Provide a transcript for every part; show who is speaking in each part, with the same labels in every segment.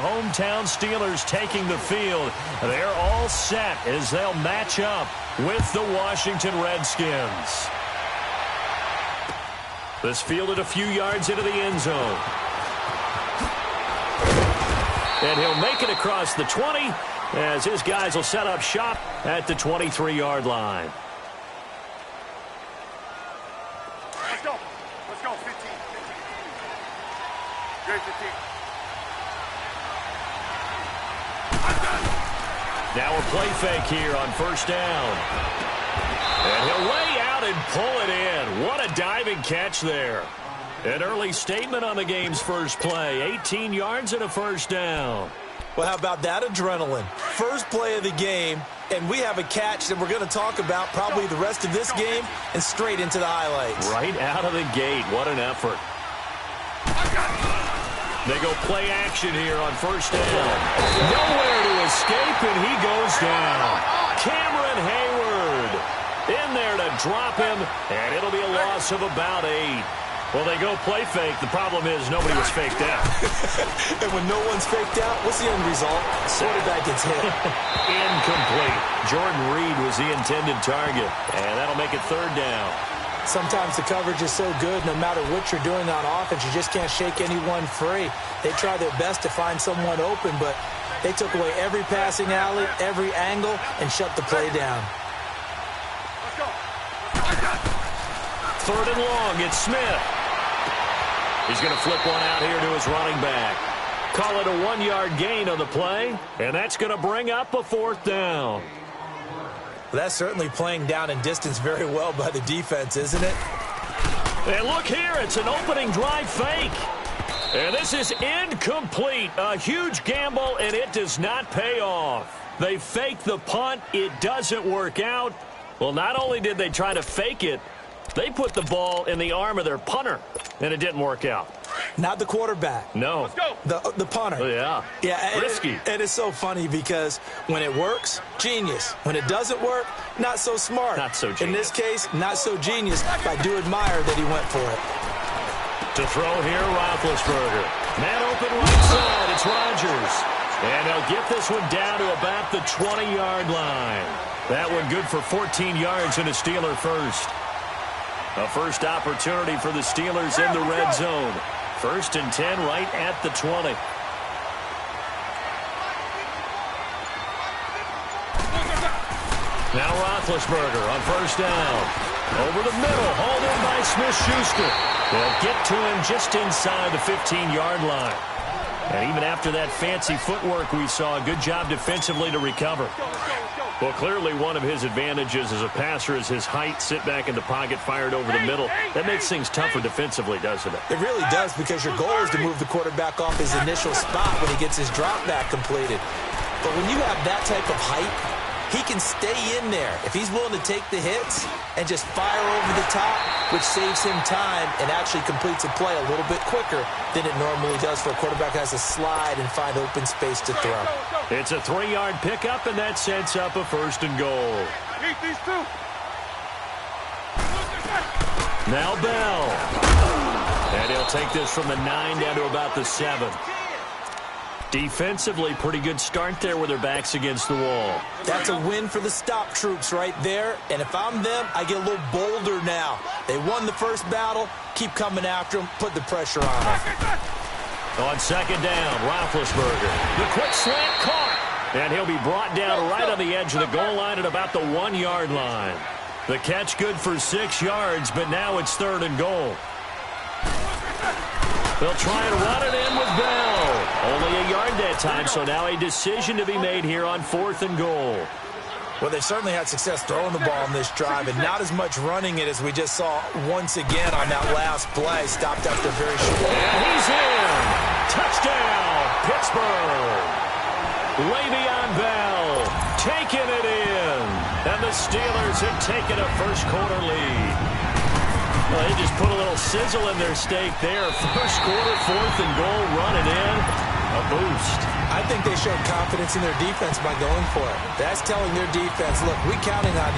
Speaker 1: hometown Steelers taking the field. They're all set as they'll match up with the Washington Redskins. This fielded a few yards into the end zone. And he'll make it across the 20 as his guys will set up shop at the 23-yard line.
Speaker 2: Let's go. Let's go. 15. Great 15.
Speaker 1: Now a play fake here on first down. And he'll lay out and pull it in. What a diving catch there. An early statement on the game's first play. 18 yards and a first down.
Speaker 3: Well, how about that adrenaline? First play of the game, and we have a catch that we're going to talk about probably the rest of this game and straight into the highlights.
Speaker 1: Right out of the gate. What an effort. They go play action here on first down. Nowhere to escape, and he goes down. Cameron Hayward in there to drop him, and it'll be a loss of about 8. Well, they go play fake. The problem is nobody was faked out.
Speaker 3: And when no one's faked out, what's the end result? Quarterback gets hit.
Speaker 1: Incomplete. Jordan Reed was the intended target, and that'll make it third down.
Speaker 3: Sometimes the coverage is so good, no matter what you're doing on offense, you just can't shake anyone free. They try their best to find someone open, but they took away every passing alley, every angle, and shut the play down.
Speaker 1: Third and long, it's Smith. He's going to flip one out here to his running back. Call it a 1-yard gain on the play, and that's going to bring up a fourth down.
Speaker 3: Well, that's certainly playing down in distance very well by the defense, isn't it?
Speaker 1: And look here, it's an opening drive fake. And this is incomplete. A huge gamble, and it does not pay off. They fake the punt. It doesn't work out. Well, not only did they try to fake it, they put the ball in the arm of their punter, and it didn't work out.
Speaker 3: Not the quarterback.
Speaker 1: No.
Speaker 3: The punter.
Speaker 1: Oh, yeah.
Speaker 3: Yeah.
Speaker 1: Risky.
Speaker 3: And it's so funny because when it works, genius. When it doesn't work, not so smart.
Speaker 1: Not so genius.
Speaker 3: In this case, not so genius. I do admire that he went for it.
Speaker 1: To throw here, Roethlisberger. Man open right side, it's Rodgers. And they'll get this one down to about the 20-yard line. That one good for 14 yards and a Steeler first. A first opportunity for the Steelers in the red zone. 1st and 10 right at the 20. Now Roethlisberger on first down. Over the middle, hauled in by Smith-Schuster. They'll get to him just inside the 15-yard line. And even after that fancy footwork we saw, a good job defensively to recover. Well, clearly one of his advantages as a passer is his height. Sit back in the pocket, fired over the middle. That makes things tougher defensively, doesn't it?
Speaker 3: It really does, because your goal is to move the quarterback off his initial spot when he gets his drop back completed. But when you have that type of height, he can stay in there if he's willing to take the hits and just fire over the top, which saves him time and actually completes a play a little bit quicker than it normally does for a quarterback who has to slide and find open space to throw.
Speaker 1: It's a 3-yard pickup, and that sets up a 1st and goal.
Speaker 2: Keep these two.
Speaker 1: Now Bell. And he'll take this from the 9 down to about the 7. Defensively, pretty good start there with their backs against the wall.
Speaker 3: That's a win for the stop troops right there. And if I'm them, I get a little bolder now. They won the first battle. Keep coming after them. Put the pressure on them.
Speaker 1: On 2nd down, Roethlisberger. The quick slant caught. And he'll be brought down right on the edge of the goal line at about the 1-yard line. The catch good for 6 yards, but now it's 3rd and goal. They'll try and run it in with Bell. Only a yard that time, so now a decision to be made here on 4th and goal.
Speaker 3: Well, they certainly had success throwing the ball in this drive, and not as much running it as we just saw once again on that last play. Stopped after very short.
Speaker 1: And he's in. Touchdown, Pittsburgh. Le'Veon Bell taking it in. And the Steelers have taken a first-quarter lead. Well, they just put a little sizzle in their steak there. First quarter, 4th and goal, running in. a boost.
Speaker 3: I think they showed confidence in their defense by going for it. That's telling their defense, look, we're counting on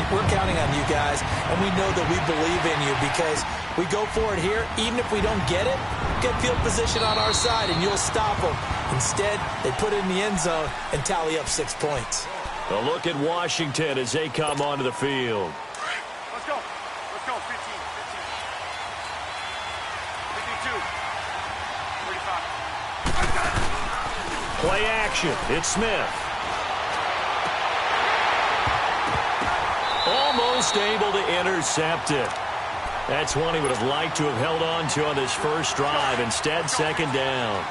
Speaker 3: you guys, and we know that we believe in you because we go for it here. Even if we don't get it, get field position on our side, and you'll stop them. Instead, they put it in the end zone and tally up 6 points.
Speaker 1: A look at Washington as they come onto the field.
Speaker 2: Let's go. Let's go. 15. 52. 35.
Speaker 1: Play action. It's Smith. Almost able to intercept it. That's one he would have liked to have held on to on this first drive. Instead, second down.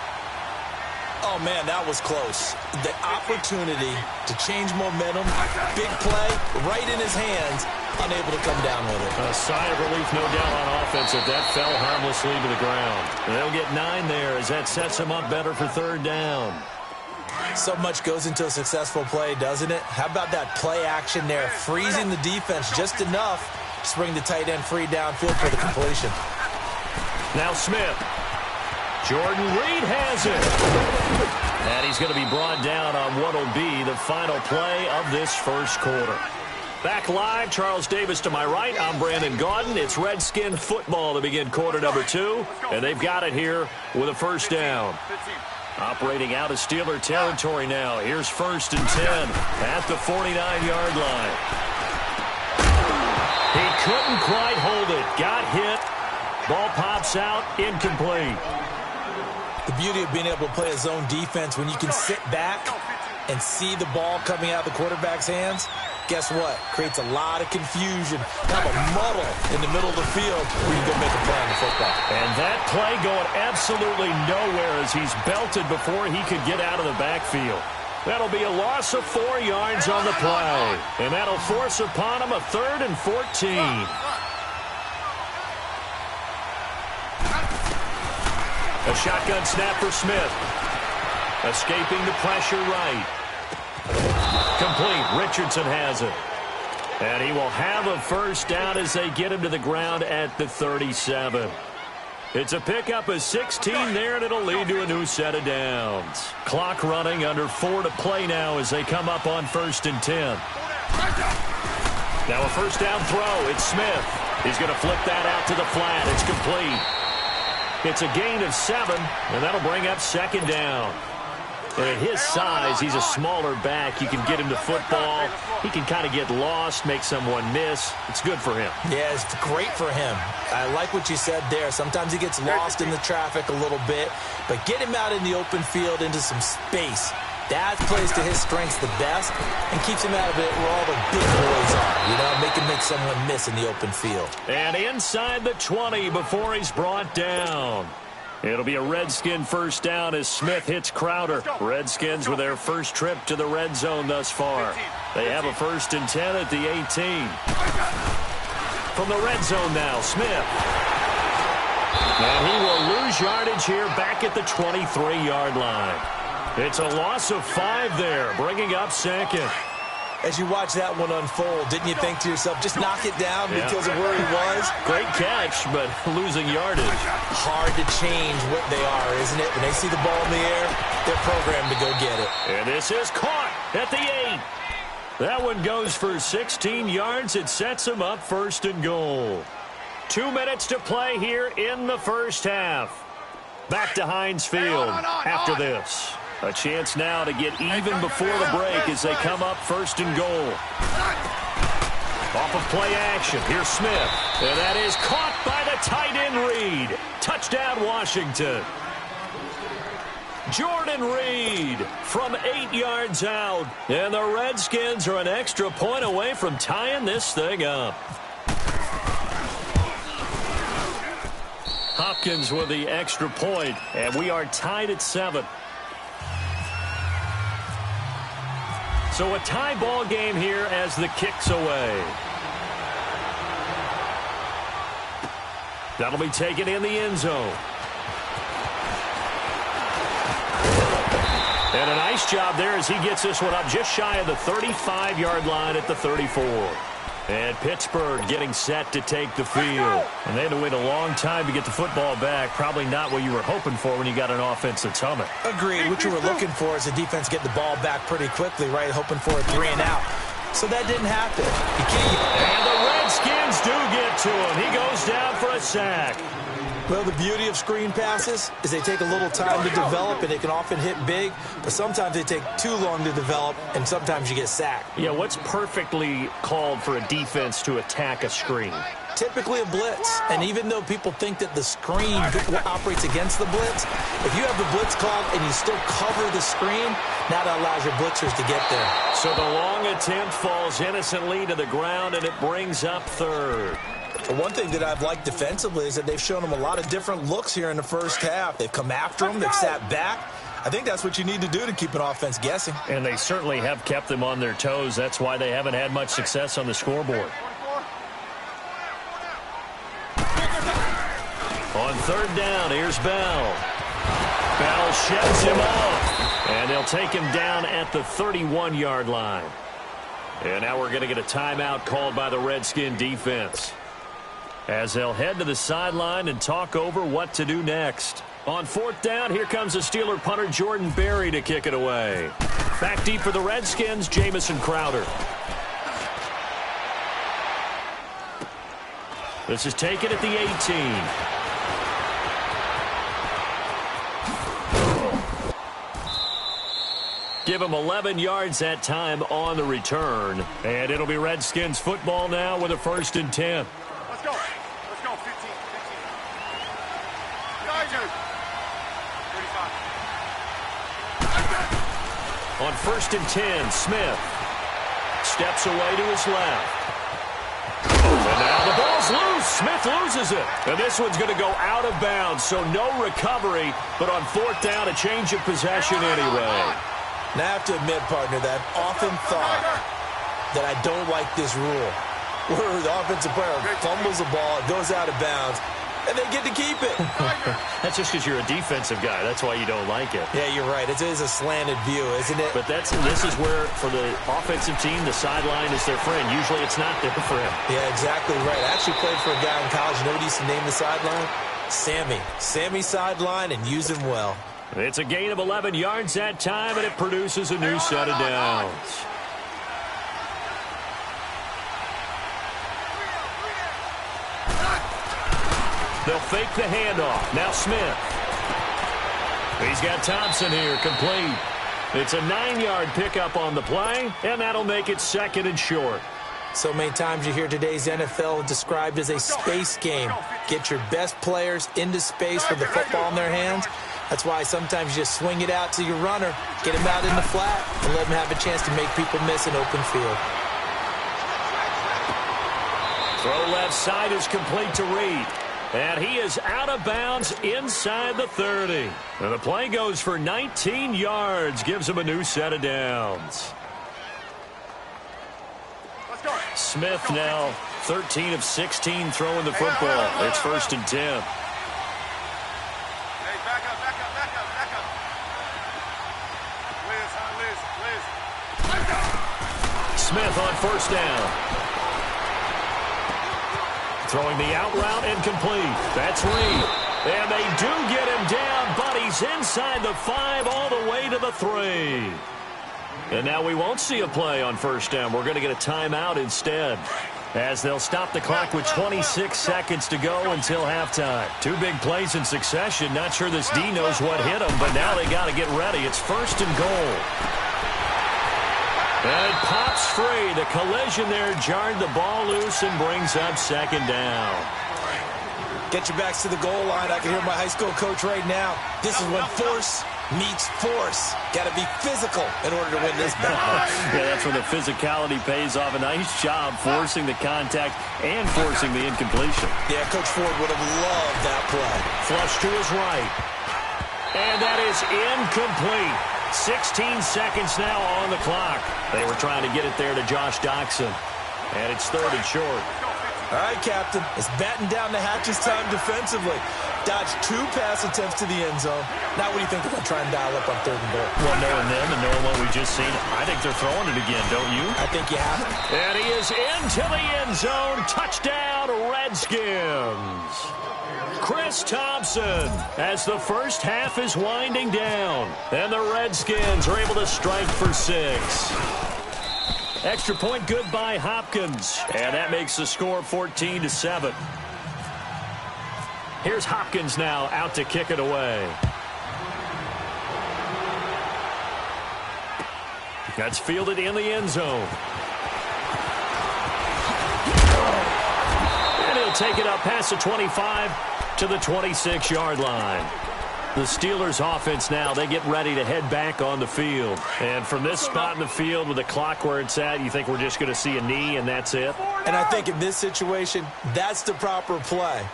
Speaker 3: Oh, man, that was close. The opportunity to change momentum, big play, right in his hands, unable to come down with it.
Speaker 1: A sigh of relief, no doubt, on offense if that fell harmlessly to the ground. And they'll get 9 there as that sets them up better for third down.
Speaker 3: So much goes into a successful play, doesn't it? How about that play action there, freezing the defense just enough to bring the tight end free downfield for the completion.
Speaker 1: Now Smith. Jordan Reed has it. And he's going to be brought down on what will be the final play of this first quarter. Back live, Charles Davis to my right. I'm Brandon Gaudin. It's Redskin football to begin quarter number 2. And they've got it here with a first down. Operating out of Steeler territory now. Here's 1st and 10 at the 49-yard line. He couldn't quite hold it. Got hit. Ball pops out. Incomplete.
Speaker 3: The beauty of being able to play a zone defense when you can sit back and see the ball coming out of the quarterback's hands, guess what? Creates a lot of confusion. Kind of a muddle in the middle of the field where you go make a play on the football.
Speaker 1: And that play going absolutely nowhere as he's belted before he could get out of the backfield. That'll be a loss of 4 yards on the play. And that'll force upon him a 3rd and 14. A shotgun snap for Smith. Escaping the pressure right. Complete. Richardson has it. And he will have a first down as they get him to the ground at the 37. It's a pickup of 16 there, and it'll lead to a new set of downs. Clock running, under 4 to play now as they come up on 1st and 10. Now a first down throw. It's Smith. He's going to flip that out to the flat. It's complete. It's a gain of 7, and that'll bring up 2nd down. And at his size, he's a smaller back. You can get him to football. He can kind of get lost, make someone miss. It's good for him. Yeah, it's great for him. I like what you said there. Sometimes he gets lost in the traffic a little bit, but get him out in the open field into some space. That plays to his strengths the best and keeps him out of it where all the big boys are, you know, make someone miss in the open field. And inside the 20 before he's brought down. It'll be a Redskin first down as Smith hits Crowder. Redskins with their first trip to the red zone thus far. They have a 1st and 10 at the 18. From the red zone now, Smith. And he will lose yardage here back at the 23-yard line. It's a loss of 5 there, bringing up 2nd. As you watch that one unfold, didn't you think to yourself, just knock it down because of where he was? Great catch, but losing yardage. Hard to change what they are, isn't it? When they see the ball in the air, they're programmed to go get it. And this is caught at the 8. That one goes for 16 yards. It sets them up 1st and goal. 2 minutes to play here in the first half. Back to Heinz Field after this. A chance now to get even before the break as they come up 1st and goal. Off of play action, here's Smith. And that is caught by the tight end Reed. Touchdown, Washington. Jordan Reed from 8 yards out. And the Redskins are an extra point away from tying this thing up. Hopkins with the extra point, and we are tied at 7. So a tie ball game here as the kick's away. That'll be taken in the end zone. And a nice job there as he gets this one up just shy of the 35-yard line at the 34. And Pittsburgh getting set to take the field. And they had to wait a long time to get the football back. Probably not what you were hoping for when you got an offense that's humming.
Speaker 3: Agreed. What you were looking for is the defense get the ball back pretty quickly, right? Hoping for a 3 and out. So that didn't happen.
Speaker 1: And the Redskins do get to him. He goes down for a sack.
Speaker 3: Well, the beauty of screen passes is they take a little time to develop, and they can often hit big, but sometimes they take too long to develop, and sometimes you get sacked.
Speaker 1: Yeah, what's perfectly called for a defense to attack a screen?
Speaker 3: Typically a blitz, and even though people think that the screen operates against the blitz, if you have the blitz called and you still cover the screen, now that allows your blitzers to get there.
Speaker 1: So the long attempt falls innocently to the ground, and it brings up third.
Speaker 3: One thing that I've liked defensively is that they've shown them a lot of different looks here in the first half. They've come after them. They've sat back. I think that's what you need to do to keep an offense guessing.
Speaker 1: And they certainly have kept them on their toes. That's why they haven't had much success on the scoreboard. On third down, here's Bell. Bell sheds him off. And they'll take him down at the 31-yard line. And now we're going to get a timeout called by the Redskin defense, as they'll head to the sideline and talk over what to do next. On fourth down, here comes the Steeler punter Jordan Berry to kick it away. Back deep for the Redskins, Jamison Crowder. This is taken at the 18. Give him 11 yards that time on the return. And it'll be Redskins football now with a 1st and 10.
Speaker 2: Let's go. Let's go. 15. 15. Guys, 35.
Speaker 1: On 1st and 10, Smith steps away to his left. And now the ball's loose. Smith loses it. And this one's going to go out of bounds, so no recovery. But on 4th down, a change of possession anyway.
Speaker 3: Now, I have to admit, partner, that I've often thought that I don't like this rule, where the offensive player fumbles the ball, it goes out of bounds, and they get to keep it.
Speaker 1: That's just because you're a defensive guy. That's why you don't like it.
Speaker 3: Yeah, you're right. It is a slanted view, isn't it?
Speaker 1: But this is where, for the offensive team, the sideline is their friend. Usually it's not there for him.
Speaker 3: Yeah, exactly right. I actually played for a guy in college. You know what he used to name the sideline? Sammy. Sammy sideline, and use him well.
Speaker 1: It's a gain of 11 yards that time, and it produces a new set of downs. They'll fake the handoff. Now Smith. He's got Thompson here, complete. It's a 9-yard pickup on the play, and that'll make it 2nd and short.
Speaker 3: So many times you hear today's NFL described as a space game. Get your best players into space with the football in their hands. That's why sometimes you just swing it out to your runner, get him out in the flat, and let him have a chance to make people miss an open field.
Speaker 1: Throw left side is complete to Reed. And he is out of bounds inside the 30. And the play goes for 19 yards, gives him a new set of downs. Smith now 13 of 16 throwing the football. It's 1st and 10. Smith on 1st down. Throwing the out route incomplete. That's Reed. And they do get him down, but he's inside the 5 all the way to the 3. And now we won't see a play on 1st down. We're going to get a timeout instead, as they'll stop the clock with 26 seconds to go until halftime. 2 big plays in succession. Not sure this D knows what hit him, but now they got to get ready. It's 1st and goal. And it pops free. The collision there jarred the ball loose and brings up 2nd down.
Speaker 3: Get your backs to the goal line. I can hear my high school coach right now. This is when force meets force. Got to be physical in order to win this battle.
Speaker 1: Yeah, that's where the physicality pays off. A nice job forcing the contact and forcing the incompletion.
Speaker 3: Yeah, Coach Ford would have loved that play.
Speaker 1: Flush to his right. And that is incomplete. 16 seconds now on the clock. They were trying to get it there to Josh Doxson. And it's 3rd and short.
Speaker 3: All right, Captain. It's batten down the hatches time defensively. Dodged 2 pass attempts to the end zone. Now what do you think about trying to dial up on 3rd and goal?
Speaker 1: Well, knowing them and knowing what we just seen, I think they're throwing it again, don't you?
Speaker 3: I think you have it.
Speaker 1: And he is into the end zone. Touchdown, Redskins. Chris Thompson as the first half is winding down. And the Redskins are able to strike for 6. Extra point good by Hopkins. And that makes the score 14-7. Here's Hopkins now out to kick it away. That's fielded in the end zone. And he'll take it up past the 25 to the 26-yard line. The Steelers offense now, they get ready to head back on the field. And from this spot in the field with the clock where it's at, you think we're just going to see a knee and that's it?
Speaker 3: And I think in this situation, that's the proper play.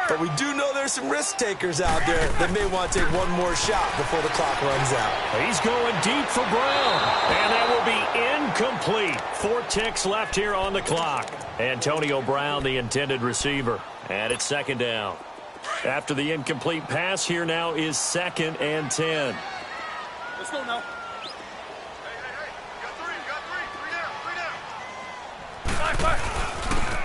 Speaker 3: But we do know there's some risk takers out there that may want to take one more shot before the clock runs out.
Speaker 1: He's going deep for Brown. And that will be incomplete. 4 ticks left here on the clock. Antonio Brown, the intended receiver. And it's 2nd down. After the incomplete pass, here now is 2nd and 10.
Speaker 2: Let's go now. Hey. Got three. 3 down.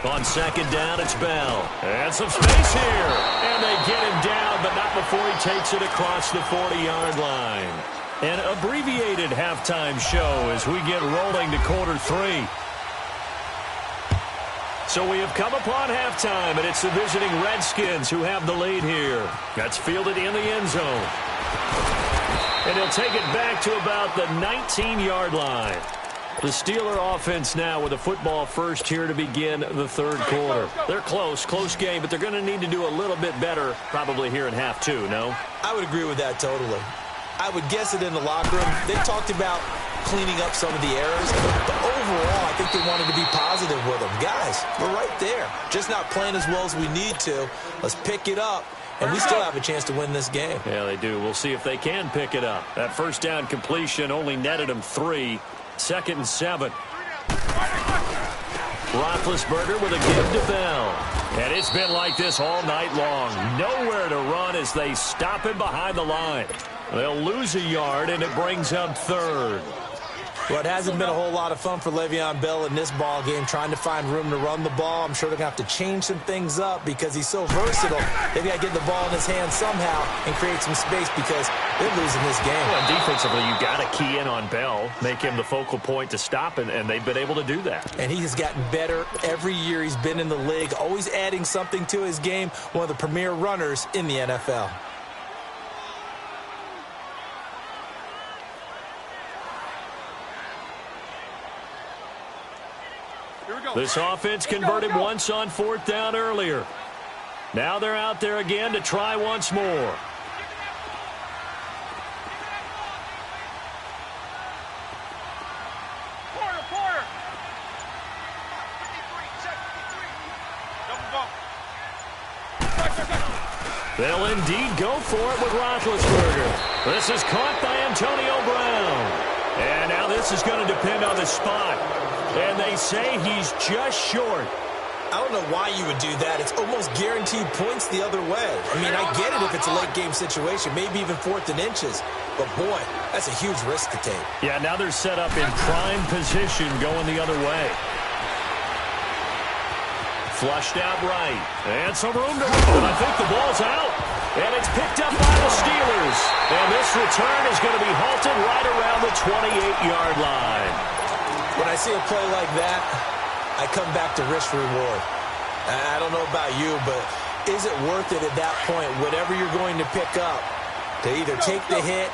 Speaker 1: On 2nd down, it's Bell. And some space here. And they get him down, but not before he takes it across the 40-yard line. An abbreviated halftime show as we get rolling to quarter 3. So we have come upon halftime, and it's the visiting Redskins who have the lead here. That's fielded in the end zone. And he'll take it back to about the 19-yard line. The Steeler offense now with a football first here to begin the 3rd quarter. They're close game, but they're going to need to do a little bit better probably here in half 2, no?
Speaker 3: I would agree with that totally. I would guess it in the locker room. They talked about cleaning up some of the errors, but overall, I think they wanted to be positive with them. Guys, we're right there. Just not playing as well as we need to. Let's pick it up, and we still have a chance to win this game.
Speaker 1: Yeah, they do. We'll see if they can pick it up. That first down completion only netted them 3. 2nd and 7. Roethlisberger with a give to Bell. And it's been like this all night long. Nowhere to run as they stop him behind the line. They'll lose a yard, and it brings up 3rd.
Speaker 3: Well, it hasn't been a whole lot of fun for Le'Veon Bell in this ball game, trying to find room to run the ball. I'm sure they're going to have to change some things up because he's so versatile. They've got to get the ball in his hands somehow and create some space because they're losing this game.
Speaker 1: Well, defensively, you've got to key in on Bell, make him the focal point to stop, and they've been able to do that.
Speaker 3: And he has gotten better every year he's been in the league, always adding something to his game, one of the premier runners in the NFL.
Speaker 1: This offense converted once on 4th down earlier. Now they're out there again to try once more.
Speaker 2: Quarter.
Speaker 1: They'll indeed go for it with Roethlisberger. This is caught by Antonio Brown. And now this is going to depend on the spot. And they say he's just short.
Speaker 3: I don't know why you would do that. It's almost guaranteed points the other way. I mean, I get it if it's a late game situation, maybe even 4th and inches. But, boy, that's a huge risk to take.
Speaker 1: Yeah, now they're set up in prime position going the other way. Flushed out right. And some room to run. I think the ball's out. And it's picked up by the Steelers. And this return is going to be halted right around the 28-yard line.
Speaker 3: When I see a play like that, I come back to risk reward. I don't know about you, but is it worth it at that point, whatever you're going to pick up, to either take the hit,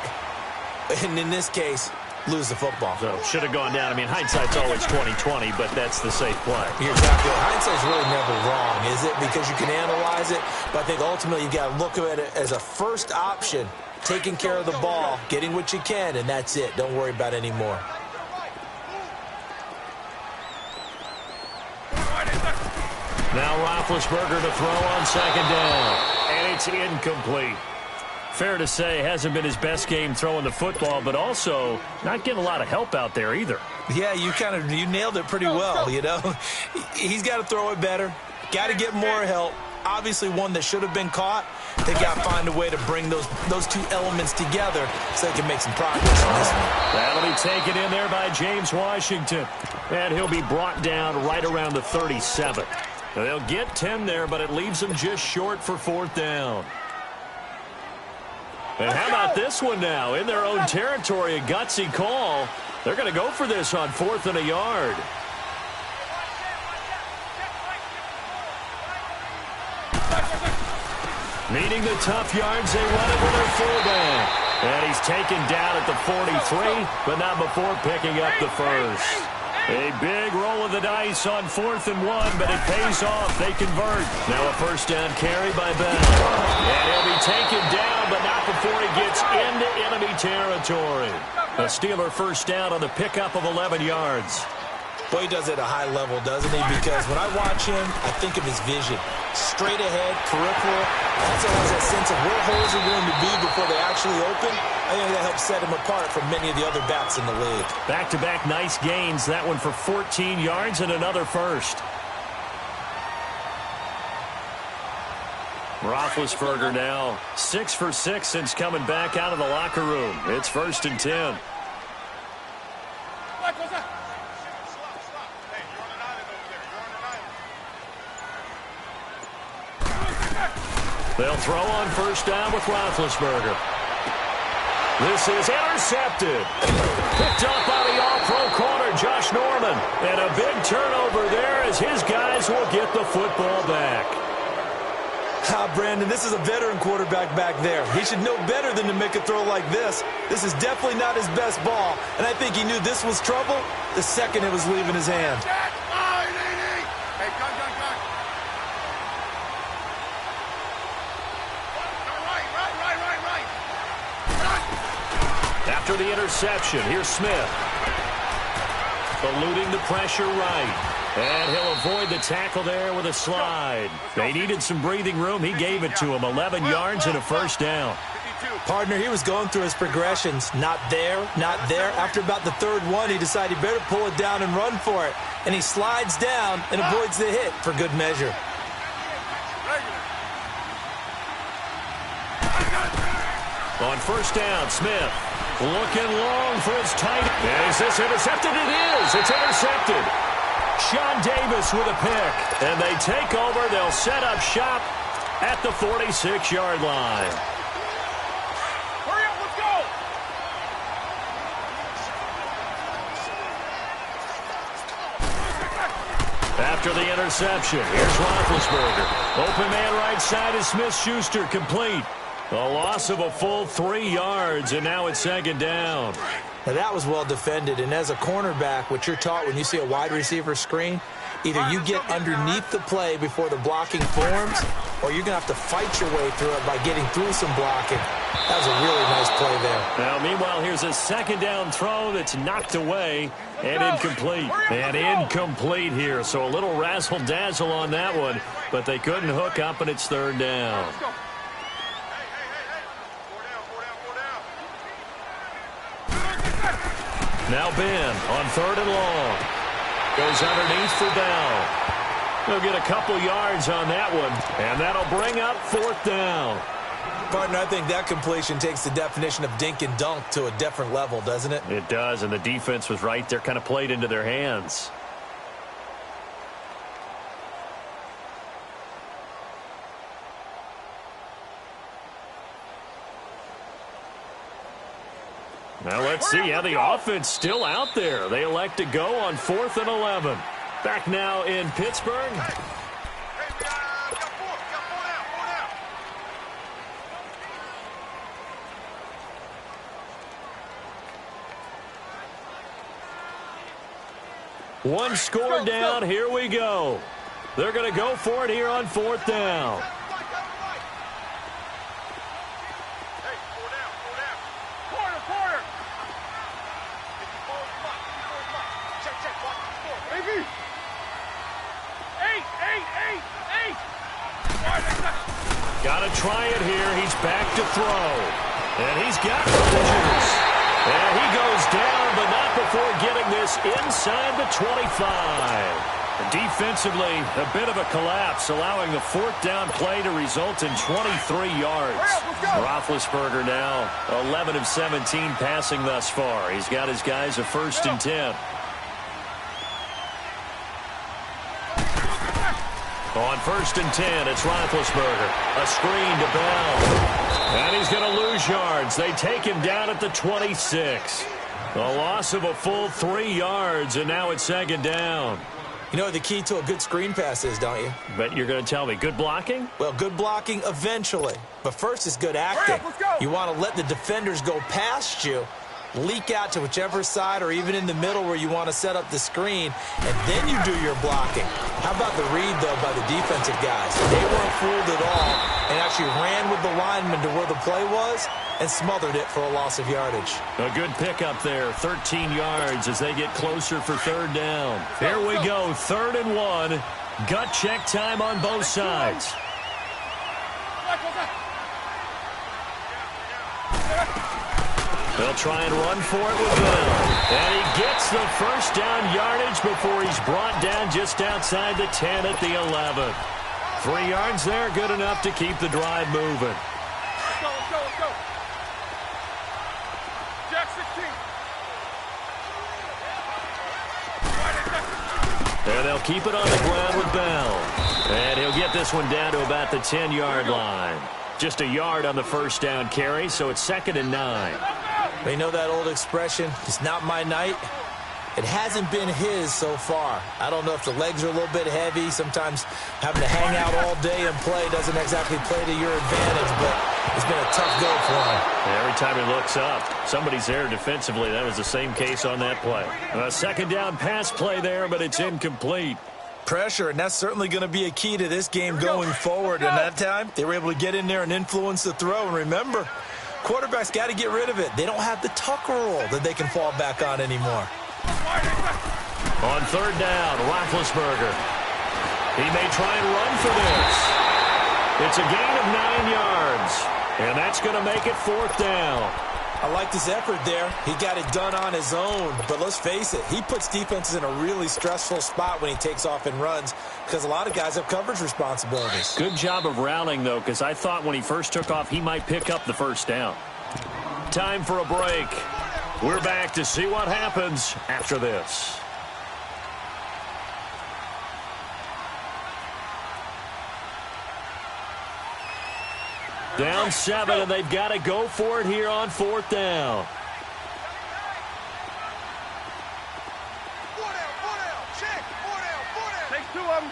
Speaker 3: and in this case, lose the football?
Speaker 1: So should have gone down. I mean, hindsight's always 20/20, but that's the safe play.
Speaker 3: You're exactly right. Hindsight's really never wrong, is it? Because you can analyze it, but I think ultimately you got to look at it as a first option, taking care of the ball, getting what you can, and that's it. Don't worry about any more.
Speaker 1: Now Roethlisberger to throw on 2nd down. And it's incomplete. Fair to say, hasn't been his best game throwing the football, but also not getting a lot of help out there either.
Speaker 3: Yeah, you nailed it pretty well, you know. He's got to throw it better, got to get more help, Obviously one that should have been caught. They got to find a way to bring those two elements together so they can make some progress in this one.
Speaker 1: That'll be taken in there by James Washington. And he'll be brought down right around the 37. Now, they'll get 10 there, but it leaves them just short for 4th down. And how about this one now? In their own territory, a gutsy call. They're going to go for this on 4th and a yard. Needing the tough yards, they run it with their fullback. And he's taken down at the 43, but not before picking up the first. A big roll of the dice on 4th and 1, but it pays off. They convert. Now a first down carry by Bell. And he'll be taken down, but not before he gets into enemy territory. A Steeler first down on the pickup of 11 yards.
Speaker 3: Boy, he does it at a high level, doesn't he? Because when I watch him, I think of his vision. Straight ahead, peripheral. Also has that sense of where holes are going to be before they actually open. I think that helps set him apart from many of the other backs in the league.
Speaker 1: Back-to-back nice gains. That one for 14 yards and another first. Roethlisberger now 6 for 6 since coming back out of the locker room. It's 1st and 10. They'll throw on first down with Roethlisberger. This is intercepted. Picked up by the all-pro corner, Josh Norman. And a big turnover there as his guys will get the football back.
Speaker 3: Brandon, this is a veteran quarterback back there. He should know better than to make a throw like this. This is definitely not his best ball. And I think he knew this was trouble the second it was leaving his hand.
Speaker 2: Hey, gun.
Speaker 1: After the interception, here's Smith. Eluding the pressure right. And he'll avoid the tackle there with a slide. They needed some breathing room. He gave it to him. 11 yards and a first down.
Speaker 3: Partner, he was going through his progressions. Not there, not there. After about the 3rd one, he decided he better pull it down and run for it. And he slides down and avoids the hit for good measure.
Speaker 1: On first down, Smith looking long for his tight end. Is this intercepted? It is. It's intercepted. Sean Davis with a pick. And they take over. They'll set up shop at the 46-yard line.
Speaker 2: Hurry up, let's go!
Speaker 1: After the interception, here's Roethlisberger. Open man right side is Smith-Schuster, complete. A loss of a full 3 yards, and now it's 2nd down.
Speaker 3: Now that was well defended, and as a cornerback, what you're taught when you see a wide receiver screen, either you get underneath the play before the blocking forms, or you're going to have to fight your way through it by getting through some blocking. That was a really nice play there.
Speaker 1: Now, meanwhile, here's a 2nd down throw that's knocked away and incomplete. And incomplete here, so a little razzle-dazzle on that one, but they couldn't hook up, and it's 3rd down. Now Ben on 3rd and long. Goes underneath for Bell. He'll get a couple yards on that one, and that'll bring up 4th down.
Speaker 3: Partner, I think that completion takes the definition of dink and dunk to a different level, doesn't it?
Speaker 1: It does, and the defense was right there, kind of played into their hands. Now let's see how the offense still out there. They elect to go on 4th and 11. Back now in Pittsburgh. One score down. Here we go. They're going to go for it here on 4th down. Got to try it here. He's back to throw. And he's got the juice. And he goes down, but not before getting this inside the 25. Defensively, a bit of a collapse, allowing the fourth down play to result in 23 yards. Roethlisberger now 11 of 17 passing thus far. He's got his guys a 1st and 10. On 1st and 10, it's Roethlisberger. A screen to Bell. And he's going to lose yards. They take him down at the 26. A loss of a full 3 yards, and now it's 2nd down.
Speaker 3: You know what the key to a good screen pass is, don't you?
Speaker 1: But you're going to tell me, good blocking?
Speaker 3: Well, good blocking eventually. But first is good acting. You want to let the defenders go past you, leak out to whichever side or even in the middle where you want to set up the screen, and then you do your blocking. How about the read, though, by the defensive guys? They weren't fooled at all and actually ran with the lineman to where the play was and smothered it for a loss of yardage.
Speaker 1: A good pickup there, 13 yards as they get closer for 3rd down. Here we go, 3rd and 1. Gut check time on both sides. They'll try and run for it with Bell. And he gets the 1st down yardage before he's brought down just outside the 10 at the 11. 3 yards there, good enough to keep the drive moving.
Speaker 2: Let's go. Jack 16.
Speaker 1: And they'll keep it on the ground with Bell. And he'll get this one down to about the 10-yard line. Just a yard on the 1st down carry, so it's 2nd and 9.
Speaker 3: They know that old expression, it's not my night. It hasn't been his so far. I don't know if the legs are a little bit heavy. Sometimes having to hang out all day and play doesn't exactly play to your advantage, but it's been a tough go for him.
Speaker 1: Every time he looks up, somebody's there defensively. That was the same case on that play. A 2nd down pass play there, but it's incomplete.
Speaker 3: Pressure, and that's certainly going to be a key to this game going forward. And that time, they were able to get in there and influence the throw. And remember, quarterbacks got to get rid of it. They don't have the Tucker rule that they can fall back on anymore.
Speaker 1: On 3rd down, Roethlisberger. He may try and run for this. It's a gain of 9 yards, and that's going to make it 4th down.
Speaker 3: I liked his effort there. He got it done on his own. But let's face it, he puts defenses in a really stressful spot when he takes off and runs because a lot of guys have coverage responsibilities.
Speaker 1: Good job of rallying, though, because I thought when he first took off, he might pick up the 1st down. Time for a break. We're back to see what happens after this. Down 7, and they've got to go for it here on 4th down.
Speaker 2: Check. 4 down. Take 2 of them.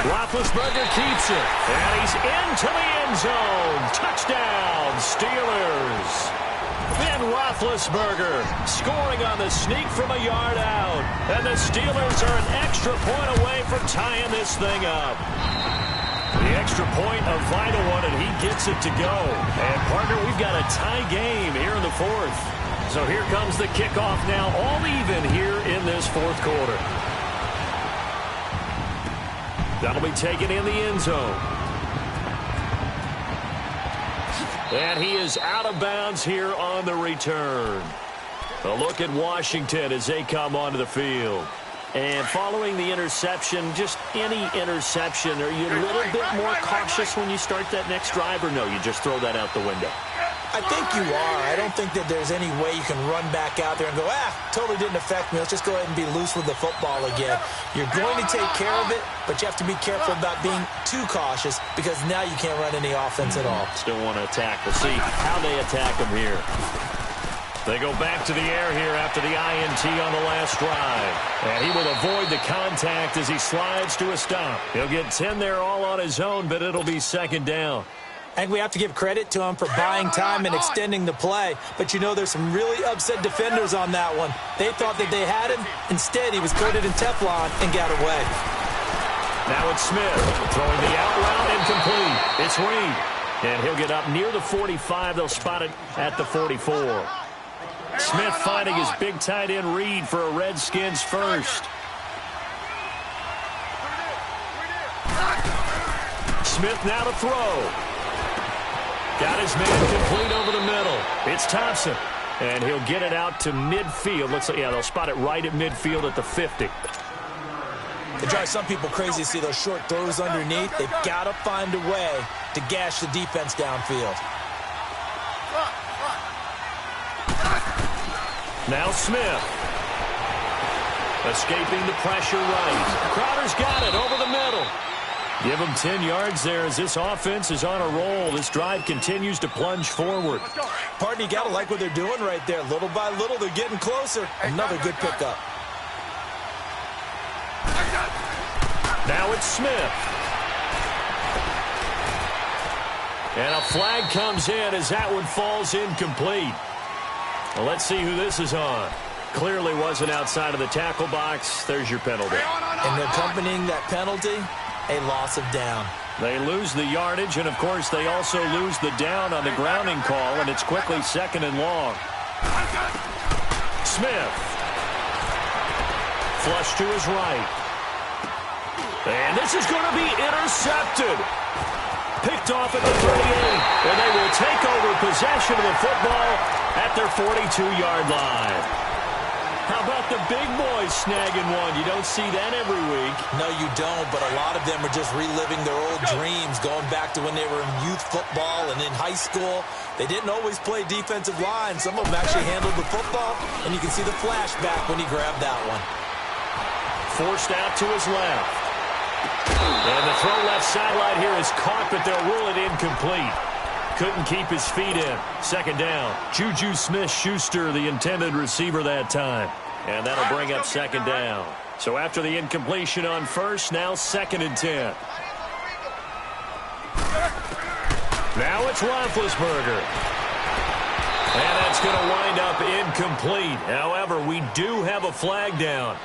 Speaker 1: Roethlisberger keeps it, and he's into the end zone. Touchdown, Steelers. Ben Roethlisberger scoring on the sneak from a yard out. And the Steelers are an extra point away from tying this thing up. The extra point, a vital one, and he gets it to go. And, partner, we've got a tie game here in the 4th. So here comes the kickoff now, all even here in this 4th quarter. That'll be taken in the end zone. And he is out of bounds here on the return. A look at Washington as they come onto the field. And following the interception, just any interception, are you a little bit more cautious when you start that next drive, or no, you just throw that out the window?
Speaker 3: I think you are. I don't think that there's any way you can run back out there and go, totally didn't affect me. Let's just go ahead and be loose with the football again. You're going to take care of it, but you have to be careful about being too cautious because now you can't run any offense at all.
Speaker 1: Still want to attack. We'll see how they attack them here. They go back to the air here after the INT on the last drive. And he will avoid the contact as he slides to a stop. He'll get 10 there all on his own, but it'll be 2nd down.
Speaker 3: I think we have to give credit to him for buying time and extending the play. But, you know, there's some really upset defenders on that one. They thought that they had him. Instead, he was coated in Teflon and got away.
Speaker 1: Now it's Smith throwing the out route incomplete. It's Reed. And he'll get up near the 45. They'll spot it at the 44. Smith finding his big tight end Reed for a Redskins first. Smith now to throw. Got his man complete over the middle. It's Thompson. And he'll get it out to midfield. Looks like, yeah, they'll spot it right at midfield at the 50.
Speaker 3: It drives some people crazy to see those short throws underneath. They've got to find a way to gash the defense downfield.
Speaker 1: Now Smith. Escaping the pressure right. Crowder's got it over the middle. Give him 10 yards there as this offense is on a roll. This drive continues to plunge forward.
Speaker 3: Pardon, you got to like what they're doing right there. Little by little, they're getting closer. Another good pickup.
Speaker 1: Now it's Smith. And a flag comes in as that one falls incomplete. Well, let's see who this is on. Clearly wasn't outside of the tackle box. There's your penalty.
Speaker 3: And accompanying that penalty, a loss of down.
Speaker 1: They lose the yardage, and, of course, they also lose the down on the grounding call, and it's quickly 2nd and long. Smith. Flush to his right. And this is going to be intercepted. Picked off at the 38, and they will take over possession of the football at their 42-yard line. How about the big boys snagging one? You don't see that every week.
Speaker 3: No, you don't, but a lot of them are just reliving their old dreams, going back to when they were in youth football and in high school. They didn't always play defensive line. Some of them actually handled the football, and you can see the flashback when he grabbed that one.
Speaker 1: Forced out to his left. And the throw left sideline here is caught, but they'll rule it incomplete. Couldn't keep his feet in. 2nd down. Juju Smith-Schuster, the intended receiver that time. And that'll bring up 2nd down. So after the incompletion on first, now 2nd and 10. Now it's Roethlisberger. And that's going to wind up incomplete. However, we do have a flag down.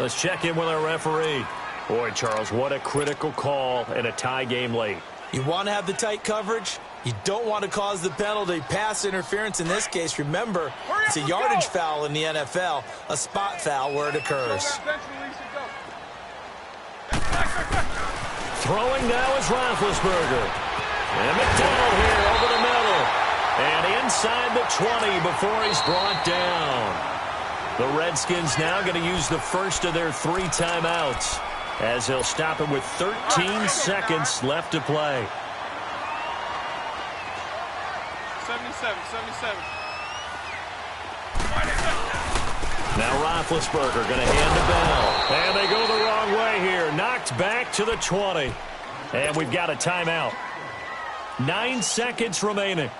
Speaker 1: Let's check in with our referee. Boy, Charles, what a critical call and a tie game late.
Speaker 3: You want to have the tight coverage. You don't want to cause the penalty. Pass interference in this case. Remember, it's a yardage foul in the NFL, a spot foul where it occurs.
Speaker 1: Throwing now is Roethlisberger. And McDonald here over the middle. And inside the 20 before he's brought down. The Redskins now going to use the first of their 3 timeouts as they'll stop him with 13 seconds left to play.
Speaker 2: 77.
Speaker 1: Now Roethlisberger going to hand the bell. And they go the wrong way here. Knocked back to the 20. And we've got a timeout. 9 seconds remaining.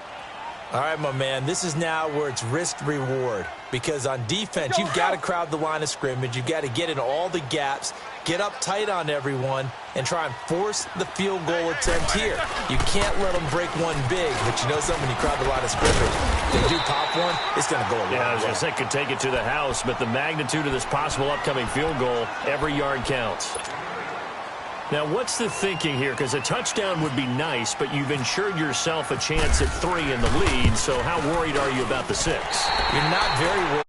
Speaker 3: All right, my man, this is now where it's risk-reward. Because on defense, you've got to crowd the line of scrimmage. You've got to get in all the gaps, get up tight on everyone, and try and force the field goal attempt here. You can't let them break one big, but you know something, when you crowd the line of scrimmage, if they do pop one, it's going to go a long way.
Speaker 1: Yeah, I was going to say could take it to the house, but the magnitude of this possible upcoming field goal, every yard counts. Now, what's the thinking here? Because a touchdown would be nice, but you've ensured yourself a chance at 3 in the lead, so how worried are you about the 6?
Speaker 3: You're not very worried.